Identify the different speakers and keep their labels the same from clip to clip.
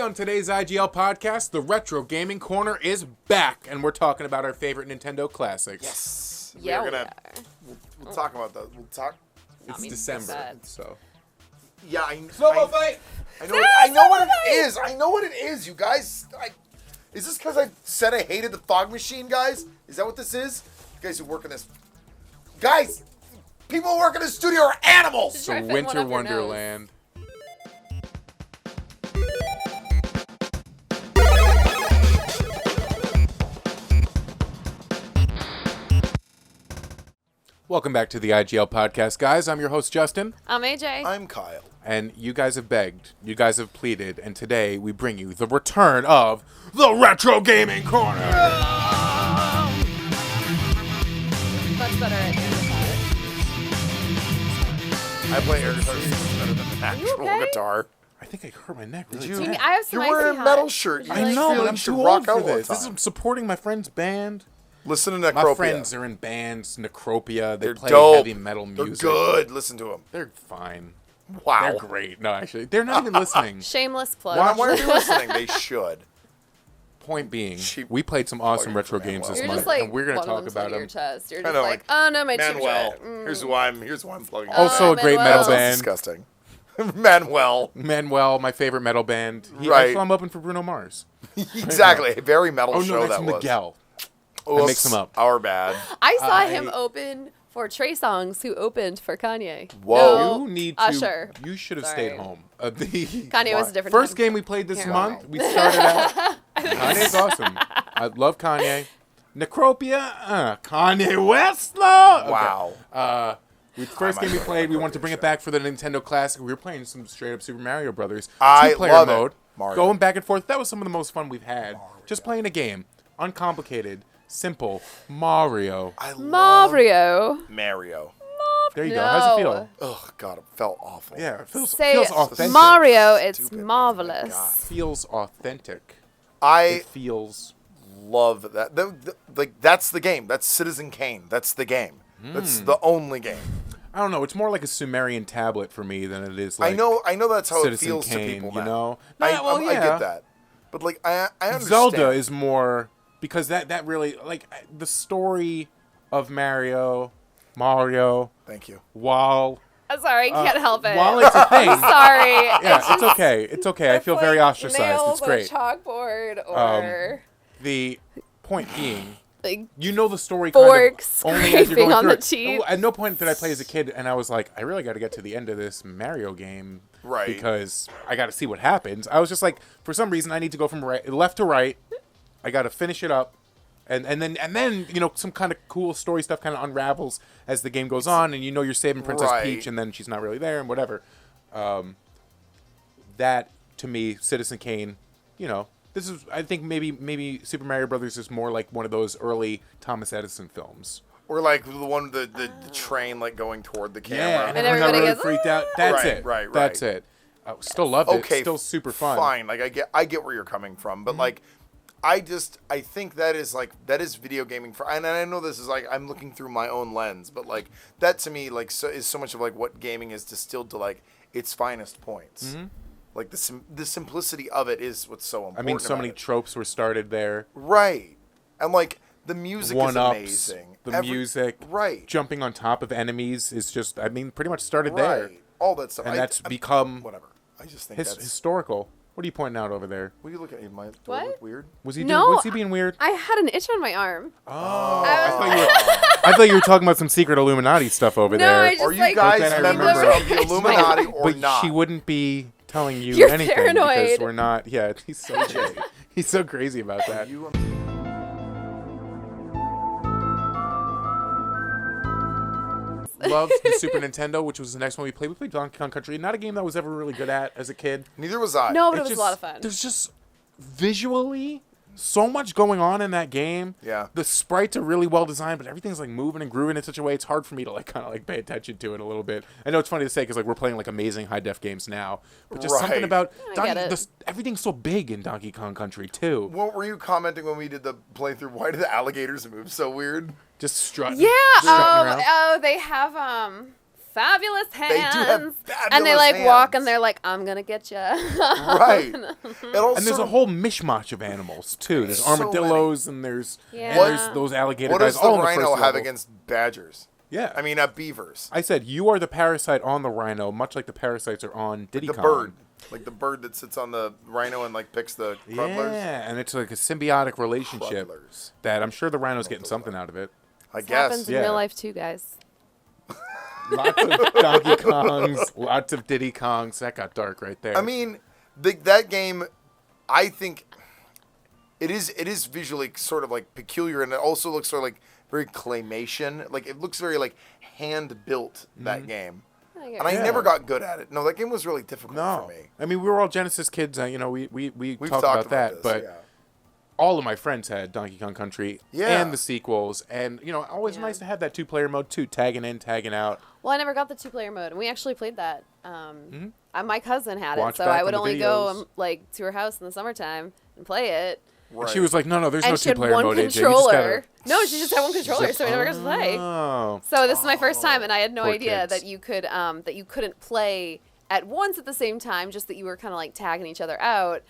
Speaker 1: on today's IGL podcast, the Retro Gaming Corner is back, and we're talking about our favorite Nintendo classics.
Speaker 2: Yes.
Speaker 3: Yeah,
Speaker 2: We'll talk about that. We'll talk.
Speaker 1: It's December, so.
Speaker 2: Yeah, I know
Speaker 1: fight!
Speaker 2: I know what it is. I know what it is, you guys. Is this because I said I hated the fog machine, guys? Is that what this is? You guys who work in this. Guys! People who work in this studio are animals!
Speaker 1: So Winter Wonderland. Welcome back to the IGL podcast, guys. I'm your host, Justin.
Speaker 3: I'm AJ.
Speaker 2: I'm Kyle.
Speaker 1: And you guys have begged, you guys have pleaded, and today we bring you the return of the Retro Gaming Corner.
Speaker 3: Much better at air guitar.
Speaker 2: I play air guitar better than the actual
Speaker 3: okay?
Speaker 2: guitar.
Speaker 1: I think I hurt my neck. Really
Speaker 2: Did
Speaker 1: bad.
Speaker 2: you?
Speaker 3: I have some
Speaker 2: You're wearing a
Speaker 3: icy
Speaker 2: metal
Speaker 3: hot.
Speaker 2: shirt.
Speaker 3: Would you
Speaker 1: I
Speaker 3: like
Speaker 1: know,
Speaker 3: some?
Speaker 1: but I'm
Speaker 2: should
Speaker 1: too
Speaker 2: rock
Speaker 1: old for
Speaker 2: out all the
Speaker 1: this. This is
Speaker 2: time.
Speaker 1: supporting my friend's band.
Speaker 2: Listen to
Speaker 1: My
Speaker 2: Necropia.
Speaker 1: friends are in bands, Necropia. They
Speaker 2: They're
Speaker 1: play
Speaker 2: dope.
Speaker 1: heavy metal
Speaker 2: They're
Speaker 1: music.
Speaker 2: good. Listen to them.
Speaker 1: They're fine.
Speaker 2: Wow.
Speaker 1: They're great. No, actually, they're not even listening.
Speaker 3: Shameless plug.
Speaker 2: Why are they listening? They should.
Speaker 1: Point being,
Speaker 2: Cheap
Speaker 1: we played some awesome
Speaker 2: plug
Speaker 1: retro
Speaker 2: for
Speaker 1: games this
Speaker 2: Manuel.
Speaker 3: You're
Speaker 1: month,
Speaker 3: just like
Speaker 1: and we're going to
Speaker 3: one
Speaker 1: talk
Speaker 3: of them's
Speaker 1: about
Speaker 3: on your
Speaker 1: them.
Speaker 3: chest. You're
Speaker 2: I
Speaker 3: just
Speaker 2: know,
Speaker 3: like, oh no, my
Speaker 2: Manuel.
Speaker 3: chip.
Speaker 2: Here's why I'm plugging.
Speaker 1: Also a great metal
Speaker 3: Manuel.
Speaker 1: band.
Speaker 2: Disgusting. Manuel.
Speaker 1: Manuel, my favorite metal band. I
Speaker 2: Right.
Speaker 1: saw him open for Bruno Mars.
Speaker 2: Exactly. A very metal
Speaker 1: Oh
Speaker 2: show
Speaker 1: no, that's
Speaker 2: that was.
Speaker 1: Miguel.
Speaker 2: Oops,
Speaker 1: I mix 'em up.
Speaker 2: Our bad.
Speaker 3: I saw him open for Trey Songz, who opened for Kanye.
Speaker 2: Whoa.
Speaker 1: You need to.
Speaker 3: Usher.
Speaker 1: You should have
Speaker 3: Sorry.
Speaker 1: stayed home.
Speaker 3: Kanye was a different
Speaker 1: First
Speaker 3: time.
Speaker 1: game we played this
Speaker 3: Can't
Speaker 1: month,
Speaker 3: lie.
Speaker 1: we started out. Kanye's awesome. I love Kanye. Necropia, Kanye West, though. Okay.
Speaker 2: Wow.
Speaker 1: First game we played, we wanted to bring it back for the Nintendo Classic. We were playing some straight up Super Mario Brothers.
Speaker 2: I
Speaker 1: Two-player
Speaker 2: love it.
Speaker 1: mode.
Speaker 2: Mario.
Speaker 1: Going back and forth. That was some of the most fun we've had. Just playing a game. Uncomplicated. Simple. Mario.
Speaker 2: I love
Speaker 3: Mario.
Speaker 2: Mario.
Speaker 1: There you go. How's it
Speaker 3: No.
Speaker 1: feel?
Speaker 2: Oh God, it felt awful.
Speaker 1: Yeah, it feels
Speaker 3: Say
Speaker 1: authentic.
Speaker 3: Mario, it's
Speaker 2: Stupid.
Speaker 3: marvelous.
Speaker 2: God.
Speaker 1: Feels authentic.
Speaker 2: I
Speaker 1: It feels.
Speaker 2: love that. Like that's the game. That's Citizen Kane. That's the game. That's the only game.
Speaker 1: I don't know. It's more like a Sumerian tablet for me than it is like
Speaker 2: I know that's how
Speaker 1: Citizen
Speaker 2: it feels
Speaker 1: Kane,
Speaker 2: to people
Speaker 1: you
Speaker 2: now.
Speaker 1: know?
Speaker 2: I
Speaker 1: Yeah,
Speaker 2: get that. But like I understand.
Speaker 1: Zelda is more because that really like the story of Mario.
Speaker 2: Thank you.
Speaker 1: While
Speaker 3: I'm sorry, I can't help it.
Speaker 1: while it's a thing,
Speaker 3: Sorry.
Speaker 1: yeah, it's okay. It's okay. I feel very ostracized.
Speaker 3: Nails
Speaker 1: It's great.
Speaker 3: on a chalkboard or
Speaker 1: The point being,
Speaker 3: like
Speaker 1: you know the story
Speaker 3: forks
Speaker 1: kind of only as you're
Speaker 3: scraping
Speaker 1: going
Speaker 3: on
Speaker 1: through
Speaker 3: the
Speaker 1: it.
Speaker 3: teeth.
Speaker 1: At no point did I play as a kid, and I was like, I really got to get to the end of this Mario game,
Speaker 2: Right.
Speaker 1: Because I got to see what happens. I was just like, for some reason, I need to go from left to right. I got to finish it up, and then you know some kind of cool story stuff kind of unravels as the game goes on, and you know you're saving Princess
Speaker 2: Right.
Speaker 1: Peach, and then she's not really there, and whatever. That to me, Citizen Kane, you know. This is, I think, maybe Super Mario Brothers is more like one of those early Thomas Edison films.
Speaker 2: Or like the one the train like going toward the camera.
Speaker 1: Yeah, and
Speaker 3: And
Speaker 1: everyone got
Speaker 3: everybody
Speaker 1: really
Speaker 3: goes,
Speaker 1: freaked out. That's
Speaker 2: Right,
Speaker 1: it.
Speaker 2: right,
Speaker 1: That's
Speaker 2: right.
Speaker 1: it. I still loved it.
Speaker 2: Okay,
Speaker 1: Still super fun.
Speaker 2: Fine. Like I get where you're coming from, but like I think that is video gaming for, and I know this is like I'm looking through my own lens, but like that to me like is so much of like what gaming is distilled to like its finest points. Like the simplicity of it is what's so important.
Speaker 1: I mean, so
Speaker 2: about
Speaker 1: many
Speaker 2: it.
Speaker 1: tropes were started there.
Speaker 2: Right, and like the music is
Speaker 1: One-ups,
Speaker 2: amazing.
Speaker 1: the music,
Speaker 2: right,
Speaker 1: jumping on top of enemies is just, I mean, pretty much started there.
Speaker 2: right, all that stuff,
Speaker 1: And that's become
Speaker 2: whatever. I just think that's.
Speaker 1: historical. What are you pointing out over there?
Speaker 2: What are you looking at? Do I
Speaker 3: What?
Speaker 2: look weird?
Speaker 1: Was he
Speaker 3: No,
Speaker 1: was he being weird?
Speaker 3: I had an itch on my arm.
Speaker 1: Oh, I thought you were talking about some secret Illuminati stuff over
Speaker 3: No,
Speaker 1: there.
Speaker 3: I just
Speaker 2: Are you
Speaker 3: like
Speaker 2: guys
Speaker 1: But then I
Speaker 2: members
Speaker 1: remember-
Speaker 2: of the Illuminati or
Speaker 1: but
Speaker 2: not?
Speaker 1: she wouldn't be telling you
Speaker 3: You're
Speaker 1: anything
Speaker 3: paranoid.
Speaker 1: because we're not. Yeah, he's so he's so crazy about that.
Speaker 2: You
Speaker 1: Loved the Super Nintendo, which was the next one we played. We played Donkey Kong Country. Not a game that I was ever really good at as a kid.
Speaker 2: Neither was I.
Speaker 3: no, but it
Speaker 1: It's
Speaker 3: was
Speaker 1: just-
Speaker 3: a lot of fun.
Speaker 1: There's just visually so much going on in that game.
Speaker 2: Yeah.
Speaker 1: The sprites are really well designed, but everything's like moving and grooving in such a way it's hard for me to like kind of like pay attention to it a little bit. I know it's funny to say because like we're playing like amazing high def games now, but just something
Speaker 2: Right.
Speaker 1: about
Speaker 3: I get it.
Speaker 1: everything's so big in Donkey Kong Country too.
Speaker 2: What were you commenting when we did the playthrough? Why do the alligators move so weird?
Speaker 1: Just strutting.
Speaker 3: Yeah.
Speaker 1: strutting around.
Speaker 3: Oh, they have fabulous hands.
Speaker 2: They do have fabulous
Speaker 3: and they like walk
Speaker 2: hands.
Speaker 3: and they're like, I'm gonna get you.
Speaker 2: Right.
Speaker 1: And there's a whole mishmash of animals too. There's
Speaker 2: So
Speaker 1: armadillos and there's those alligator
Speaker 2: What
Speaker 1: guys.
Speaker 2: does the
Speaker 1: all in
Speaker 2: rhino
Speaker 1: first
Speaker 2: have
Speaker 1: level.
Speaker 2: against badgers?
Speaker 1: Yeah,
Speaker 2: I mean, beavers.
Speaker 1: I said you are the parasite on the rhino, much like the parasites are on Diddy
Speaker 2: The
Speaker 1: Kong.
Speaker 2: bird. Like the bird that sits on the rhino and like picks the crudlers.
Speaker 1: Yeah, and it's like a symbiotic relationship
Speaker 2: Crudlers.
Speaker 1: that I'm sure the rhino's getting something out of it.
Speaker 2: I
Speaker 3: This
Speaker 2: guess.
Speaker 3: happens in
Speaker 1: Yeah.
Speaker 3: real life too, guys.
Speaker 1: Lots of Donkey Kongs, lots of Diddy Kongs. That got dark right there.
Speaker 2: I mean, that game, I think it is visually sort of like peculiar, and it also looks sort of like very claymation. Like it looks very like hand built, that game. And I
Speaker 1: Yeah.
Speaker 2: never got good at it. No, that game was really difficult for me.
Speaker 1: I mean, we were all Genesis kids. We
Speaker 2: We've
Speaker 1: talked
Speaker 2: talked
Speaker 1: about that,
Speaker 2: this,
Speaker 1: but
Speaker 2: yeah.
Speaker 1: all of my friends had Donkey Kong Country
Speaker 2: Yeah.
Speaker 1: and the sequels, and always nice to have that 2-player mode too, tagging in, tagging out.
Speaker 3: Well, I never got the 2-player mode, and we actually played that. My cousin had
Speaker 1: Watch
Speaker 3: it, so
Speaker 1: back
Speaker 3: I would
Speaker 1: on the
Speaker 3: only go
Speaker 1: videos.
Speaker 3: like to her house in the summertime and play it.
Speaker 2: Right.
Speaker 1: She was like, no, there's
Speaker 3: And
Speaker 1: no
Speaker 3: she had
Speaker 1: 2-player
Speaker 3: one
Speaker 1: mode. AJ. You just
Speaker 3: controller.
Speaker 1: gotta...
Speaker 3: No, she just had one controller, so we never got to play.
Speaker 1: Oh.
Speaker 3: So this is my first time, and I had no
Speaker 1: Poor
Speaker 3: idea
Speaker 1: kids.
Speaker 3: that you could that you couldn't play at once at the same time. Just that you were kind of like tagging each other out,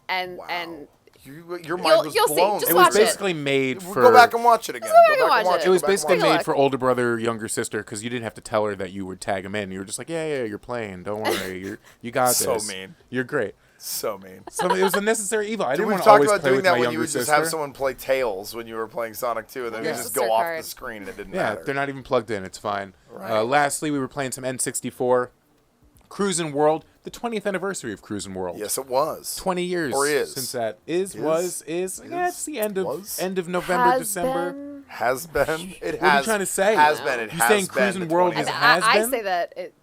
Speaker 3: and
Speaker 2: Wow.
Speaker 3: and
Speaker 2: your mind was
Speaker 3: you'll see.
Speaker 2: blown.
Speaker 3: Just
Speaker 1: It
Speaker 3: watch
Speaker 1: was
Speaker 3: it.
Speaker 1: basically made
Speaker 2: We'll
Speaker 1: for...
Speaker 2: go back and watch it again.
Speaker 3: Go back
Speaker 2: Go
Speaker 3: and
Speaker 2: back
Speaker 3: watch it.
Speaker 1: It was
Speaker 2: Go back and
Speaker 1: basically
Speaker 2: watch
Speaker 3: Take a
Speaker 1: made
Speaker 3: look.
Speaker 1: for older brother, younger sister, because you didn't have to tell her that you would tag them in. You were just like, yeah, you're playing. Don't worry. You got
Speaker 2: So
Speaker 1: this.
Speaker 2: mean.
Speaker 1: You're great.
Speaker 2: So mean.
Speaker 1: So it was a necessary evil. I didn't
Speaker 2: We've
Speaker 1: want to
Speaker 2: talked
Speaker 1: always
Speaker 2: about
Speaker 1: play
Speaker 2: doing
Speaker 1: with
Speaker 2: that
Speaker 1: my
Speaker 2: when you
Speaker 1: younger
Speaker 2: would just
Speaker 1: sister.
Speaker 2: have someone play Tails when you were playing Sonic 2, and then you
Speaker 3: Yeah.
Speaker 2: just
Speaker 3: Sister
Speaker 2: go off
Speaker 3: card.
Speaker 2: the screen and it didn't
Speaker 1: Yeah,
Speaker 2: matter.
Speaker 1: they're not even plugged in. It's fine.
Speaker 2: Right.
Speaker 1: Lastly, we were playing some N64. Cruis'n World, the 20th anniversary of Cruis'n World.
Speaker 2: Yes, it was.
Speaker 1: 20 years
Speaker 2: Or is.
Speaker 1: since that is. Yeah, it's the end of
Speaker 2: Was.
Speaker 1: November,
Speaker 3: has
Speaker 1: December.
Speaker 3: been-
Speaker 2: Has been. It has.
Speaker 1: What are you trying to say?
Speaker 2: Has been. It
Speaker 1: You
Speaker 2: has
Speaker 1: saying
Speaker 2: been.
Speaker 1: Cruis'n
Speaker 2: the
Speaker 1: World
Speaker 2: 20th.
Speaker 1: is has
Speaker 3: I
Speaker 1: been?
Speaker 3: say that it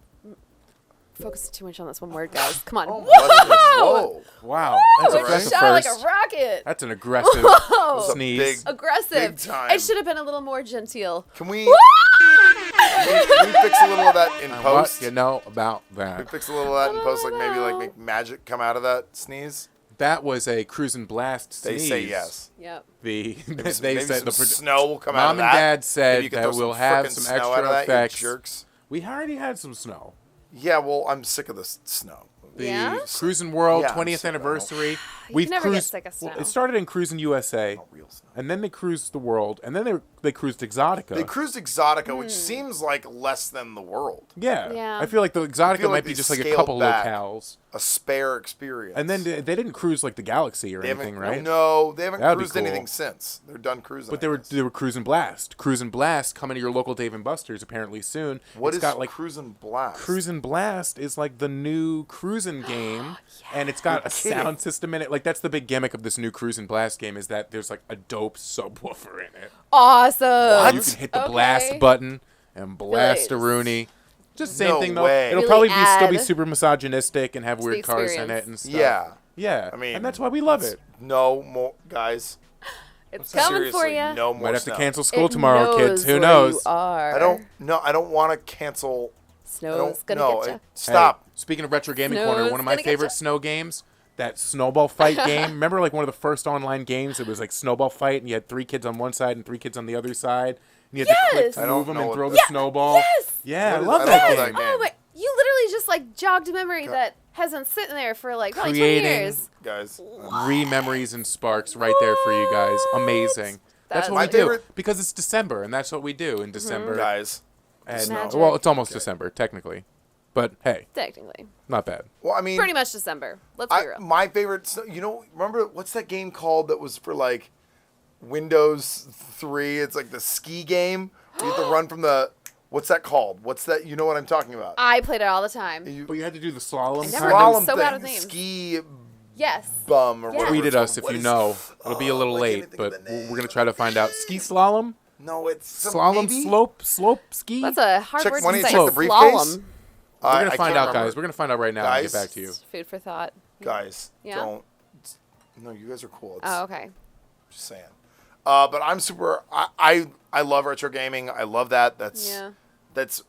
Speaker 3: focuses too much on this one word, guys. Come on.
Speaker 2: Oh,
Speaker 3: Whoa!
Speaker 2: Whoa.
Speaker 1: Wow, that's
Speaker 3: It
Speaker 1: a
Speaker 3: shot like
Speaker 1: first.
Speaker 3: a rocket.
Speaker 1: That's an aggressive
Speaker 3: Whoa!
Speaker 1: sneeze.
Speaker 2: big-
Speaker 3: Aggressive.
Speaker 2: Big time.
Speaker 3: It should have been a little more genteel.
Speaker 2: Can we fix a little of that in
Speaker 1: What
Speaker 2: post?
Speaker 1: you know about
Speaker 2: Can we
Speaker 1: that?
Speaker 2: fix a little of that in post, like maybe like make magic come out of that sneeze?
Speaker 1: That was a Cruis'n Blast
Speaker 2: They
Speaker 1: sneeze.
Speaker 2: say yes.
Speaker 3: Yep.
Speaker 1: They
Speaker 2: Maybe
Speaker 1: said
Speaker 2: some snow will come out
Speaker 1: Mom
Speaker 2: of
Speaker 1: and
Speaker 2: that.
Speaker 1: Dad said
Speaker 2: Maybe you could
Speaker 1: that
Speaker 2: throw
Speaker 1: we'll
Speaker 2: some
Speaker 1: have
Speaker 2: frickin'
Speaker 1: some
Speaker 2: snow out
Speaker 1: extra
Speaker 2: of that, you
Speaker 1: effects.
Speaker 2: jerks.
Speaker 1: We already had some snow.
Speaker 2: Yeah, well, I'm sick of this snow.
Speaker 1: The
Speaker 3: Yeah?
Speaker 1: Cruis'n World
Speaker 2: Yeah, I'm
Speaker 1: 20th
Speaker 2: sick of that.
Speaker 1: anniversary.
Speaker 3: You can never get sick of
Speaker 1: Well,
Speaker 3: snow.
Speaker 1: it started in Cruis'n USA,
Speaker 2: Real snow.
Speaker 1: and then they cruised the world, and then they cruised Exotica.
Speaker 2: They cruised Exotica, which seems like less than the world.
Speaker 1: yeah.
Speaker 3: Yeah.
Speaker 1: I feel like the Exotica
Speaker 2: feel like
Speaker 1: might be
Speaker 2: they
Speaker 1: just like a
Speaker 2: scaled
Speaker 1: couple
Speaker 2: back.
Speaker 1: locales.
Speaker 2: A spare experience.
Speaker 1: And then they didn't cruise like the galaxy or
Speaker 2: they
Speaker 1: anything,
Speaker 2: haven't,
Speaker 1: right?
Speaker 2: No, they haven't
Speaker 1: That'd be
Speaker 2: cruised
Speaker 1: cool.
Speaker 2: anything since. They're done cruising.
Speaker 1: But
Speaker 2: I guess.
Speaker 1: they were Cruis'n Blast. Cruis'n Blast coming to your local Dave and Buster's apparently soon.
Speaker 2: What
Speaker 1: It's
Speaker 2: is
Speaker 1: got like
Speaker 2: Cruis'n Blast?
Speaker 1: Cruis'n Blast is like the new Cruisin' game, and it's got
Speaker 2: You're
Speaker 1: a
Speaker 2: kidding.
Speaker 1: sound system in it. Like that's the big gimmick of this new Cruis'n Blast game is that there's like a dope subwoofer in it.
Speaker 3: Awesome.
Speaker 1: You can hit the
Speaker 3: Okay.
Speaker 1: blast button and blast a
Speaker 3: Nice.
Speaker 1: Rooney. Just same
Speaker 2: No
Speaker 1: thing though.
Speaker 2: way.
Speaker 1: It'll
Speaker 3: Really
Speaker 1: probably still be
Speaker 3: add
Speaker 1: super misogynistic and have
Speaker 3: to the
Speaker 1: weird cars in it
Speaker 3: experience.
Speaker 1: and stuff.
Speaker 2: Yeah.
Speaker 1: Yeah.
Speaker 2: I mean,
Speaker 1: and that's why we love it.
Speaker 2: No more, guys.
Speaker 3: It's coming for
Speaker 2: Seriously,
Speaker 3: you.
Speaker 2: no more
Speaker 1: Might have to
Speaker 2: snow.
Speaker 1: cancel school tomorrow, kids. Who knows?
Speaker 2: I don't want to cancel.
Speaker 3: Snow's gonna
Speaker 2: no,
Speaker 3: get you.
Speaker 2: stop.
Speaker 1: Hey, speaking of retro gaming
Speaker 3: Snow's
Speaker 1: corner, one of my
Speaker 3: gonna get
Speaker 1: favorite
Speaker 3: ya.
Speaker 1: snow games, that snowball fight game. Remember, like one of the first online games? It was like snowball fight, and you had 3 kids on one side and 3 kids on the other side, and you had to click
Speaker 3: Yes.
Speaker 1: to
Speaker 2: I don't
Speaker 1: move them
Speaker 2: know
Speaker 1: and
Speaker 2: what
Speaker 1: throw
Speaker 2: that-
Speaker 1: the snowball.
Speaker 3: Yes.
Speaker 1: Yeah, I
Speaker 2: What is-
Speaker 1: love
Speaker 2: I
Speaker 1: that
Speaker 2: don't know
Speaker 1: game.
Speaker 2: that game.
Speaker 3: Oh my! You literally just like jogged a memory that has been sitting there for like probably 20
Speaker 1: Creating
Speaker 3: years.
Speaker 2: Guys.
Speaker 1: Re-memories and sparks right there for you guys. Amazing. That's
Speaker 3: That's
Speaker 1: what we
Speaker 2: my
Speaker 1: do
Speaker 2: favorite-
Speaker 1: because it's December, and that's what we do in December.
Speaker 2: Guys.
Speaker 1: And
Speaker 3: Magic.
Speaker 1: well, it's almost December technically, but hey,
Speaker 3: Technically,
Speaker 1: not bad.
Speaker 2: Well, I mean,
Speaker 3: pretty much December. Let's be real.
Speaker 2: my favorite. Remember what's that game called that was for like Windows 3? It's like the ski game. You have to run from the. What's that called? What's that? You know what I'm talking about?
Speaker 3: I played it all the time.
Speaker 1: But you had to do the slalom.
Speaker 3: I never
Speaker 1: kind of.
Speaker 3: did so bad with names.
Speaker 2: Ski
Speaker 3: Yes.
Speaker 2: bum or
Speaker 3: Yeah.
Speaker 2: whatever.
Speaker 1: Tweet
Speaker 2: it's
Speaker 1: at us
Speaker 2: called.
Speaker 1: if
Speaker 2: What
Speaker 1: you
Speaker 2: is-
Speaker 1: know. It'll be a little
Speaker 2: I can't
Speaker 1: late,
Speaker 2: even think
Speaker 1: but
Speaker 2: of the name.
Speaker 1: we're gonna try to find out. Ski slalom,
Speaker 2: No, it's some,
Speaker 1: slalom,
Speaker 2: maybe?
Speaker 1: slope, ski.
Speaker 3: That's a hard
Speaker 2: Check-
Speaker 3: word
Speaker 2: why
Speaker 3: to
Speaker 2: don't
Speaker 3: say.
Speaker 2: you check the briefcase?
Speaker 3: Slalom.
Speaker 1: We're
Speaker 2: I
Speaker 1: gonna find
Speaker 2: can't
Speaker 1: out,
Speaker 2: remember.
Speaker 1: guys. We're gonna find out right now and get
Speaker 2: Guys?
Speaker 1: back to you.
Speaker 3: Food for thought.
Speaker 2: Guys,
Speaker 3: Yeah?
Speaker 2: don't. No, you guys are cool. It's,
Speaker 3: Oh, okay.
Speaker 2: Just saying. But I'm super. I love retro gaming. I love that. That's
Speaker 3: Yeah.
Speaker 2: that's.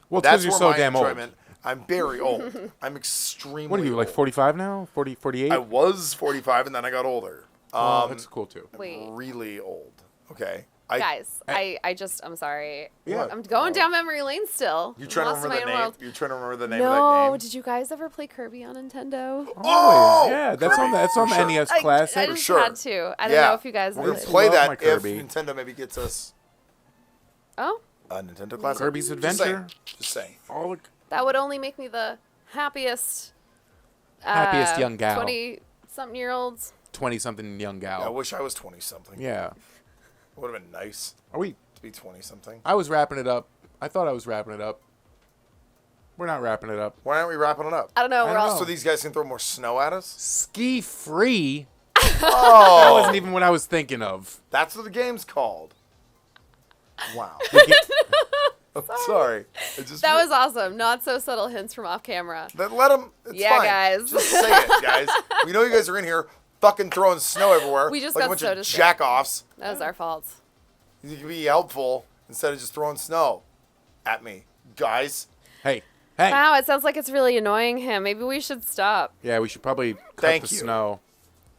Speaker 1: Well, it's
Speaker 2: that's
Speaker 1: 'cause you're
Speaker 2: where
Speaker 1: so
Speaker 2: my
Speaker 1: damn old.
Speaker 2: enjoyment. I'm very old. I'm extremely.
Speaker 1: What are you, like
Speaker 2: old.
Speaker 1: 45 now? 40, 48?
Speaker 2: I was 45 and then I got older.
Speaker 1: Oh, that's cool too.
Speaker 3: Wait.
Speaker 2: Really old. Okay.
Speaker 3: Guys, I'm sorry.
Speaker 1: Yeah.
Speaker 3: I'm going down memory lane still.
Speaker 2: You're trying to
Speaker 3: Lost in
Speaker 2: remember the
Speaker 3: my own
Speaker 2: name.
Speaker 3: world.
Speaker 2: You're trying to remember the name of
Speaker 3: No,
Speaker 2: that game.
Speaker 3: did you guys ever play Kirby on Nintendo?
Speaker 2: Oh,
Speaker 1: yeah, that's on the
Speaker 2: For sure.
Speaker 1: NES
Speaker 3: I
Speaker 1: Classic.
Speaker 3: just
Speaker 2: sure.
Speaker 3: had to. I don't know if you guys
Speaker 2: We're gonna
Speaker 3: did.
Speaker 2: play
Speaker 1: Love my
Speaker 2: that if
Speaker 1: Kirby.
Speaker 2: Nintendo maybe gets us
Speaker 3: Oh,
Speaker 2: a Nintendo Classic.
Speaker 1: Kirby's
Speaker 2: Just
Speaker 1: Adventure.
Speaker 2: Just saying.
Speaker 1: All the
Speaker 3: that would only make me the happiest.
Speaker 1: Happiest young gal.
Speaker 3: 20-something-year-olds.
Speaker 1: 20-something young gal.
Speaker 2: I wish I was 20 something.
Speaker 1: Yeah.
Speaker 2: It would have been nice
Speaker 1: Are we?
Speaker 2: to be 20 something.
Speaker 1: I was wrapping it up. I thought I was wrapping it up. We're not wrapping it up.
Speaker 2: Why aren't we wrapping it up?
Speaker 3: I don't know. We're
Speaker 1: don't
Speaker 3: all
Speaker 1: know.
Speaker 2: So these guys can throw more snow at us?
Speaker 1: Ski free. That
Speaker 2: Oh,
Speaker 1: wasn't even what I was thinking of.
Speaker 2: that's what the game's called. Wow.
Speaker 1: We get-
Speaker 2: I'm sorry.
Speaker 3: That was awesome. Not so subtle hints from off camera.
Speaker 2: Let them. It's
Speaker 3: Yeah,
Speaker 2: fine.
Speaker 3: guys.
Speaker 2: Just say it, guys. We know you guys are in here fucking throwing snow everywhere.
Speaker 3: We just
Speaker 2: like
Speaker 3: got
Speaker 2: a bunch
Speaker 3: so
Speaker 2: of
Speaker 3: distracted.
Speaker 2: jack-offs.
Speaker 3: That was our fault.
Speaker 2: You can be helpful instead of just throwing snow at me. Guys.
Speaker 1: hey. Hey.
Speaker 3: Wow, it sounds like it's really annoying him. Maybe we should stop.
Speaker 1: Yeah, we should probably cut
Speaker 2: Thank
Speaker 1: the
Speaker 2: you.
Speaker 1: snow.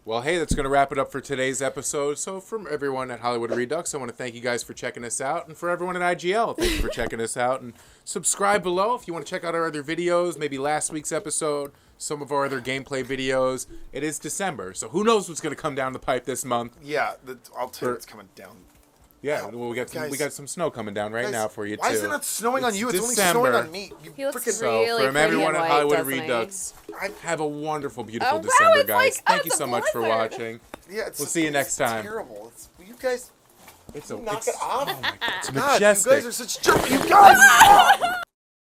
Speaker 1: Well, hey, that's going to wrap it up for today's episode. So from everyone at Hollywood Redux, I want to thank you guys for checking us out. And for everyone at IGL, thank you for checking us out. And subscribe below if you want to check out our other videos, maybe last week's episode, some of our other gameplay videos. It is December, so who knows what's going to come down the pipe this month.
Speaker 2: Yeah, I'll tell you it's coming down.
Speaker 1: Yeah, well, we got some snow coming down right
Speaker 2: Guys,
Speaker 1: now for you, too.
Speaker 2: why is it not snowing on you? It's only
Speaker 1: December.
Speaker 2: snowing on me. You
Speaker 3: He looks
Speaker 2: freaking.
Speaker 1: So
Speaker 3: really
Speaker 1: from
Speaker 3: pretty
Speaker 1: everyone
Speaker 3: and
Speaker 1: at
Speaker 3: white,
Speaker 1: Hollywood
Speaker 3: doesn't he?
Speaker 1: Redux, have a wonderful,
Speaker 3: Oh,
Speaker 1: beautiful
Speaker 3: wow,
Speaker 1: December,
Speaker 3: it's
Speaker 1: guys.
Speaker 3: like-
Speaker 1: Thank
Speaker 3: oh,
Speaker 1: you
Speaker 3: it's
Speaker 1: so
Speaker 3: a
Speaker 1: much for
Speaker 3: blizzard.
Speaker 1: watching.
Speaker 2: Yeah,
Speaker 1: We'll see you next time.
Speaker 2: Terrible. You guys
Speaker 1: It's a
Speaker 2: knock
Speaker 1: it's,
Speaker 2: it off.
Speaker 1: oh my God, it's
Speaker 2: God,
Speaker 1: majestic.
Speaker 2: you guys are such jerks. You guys.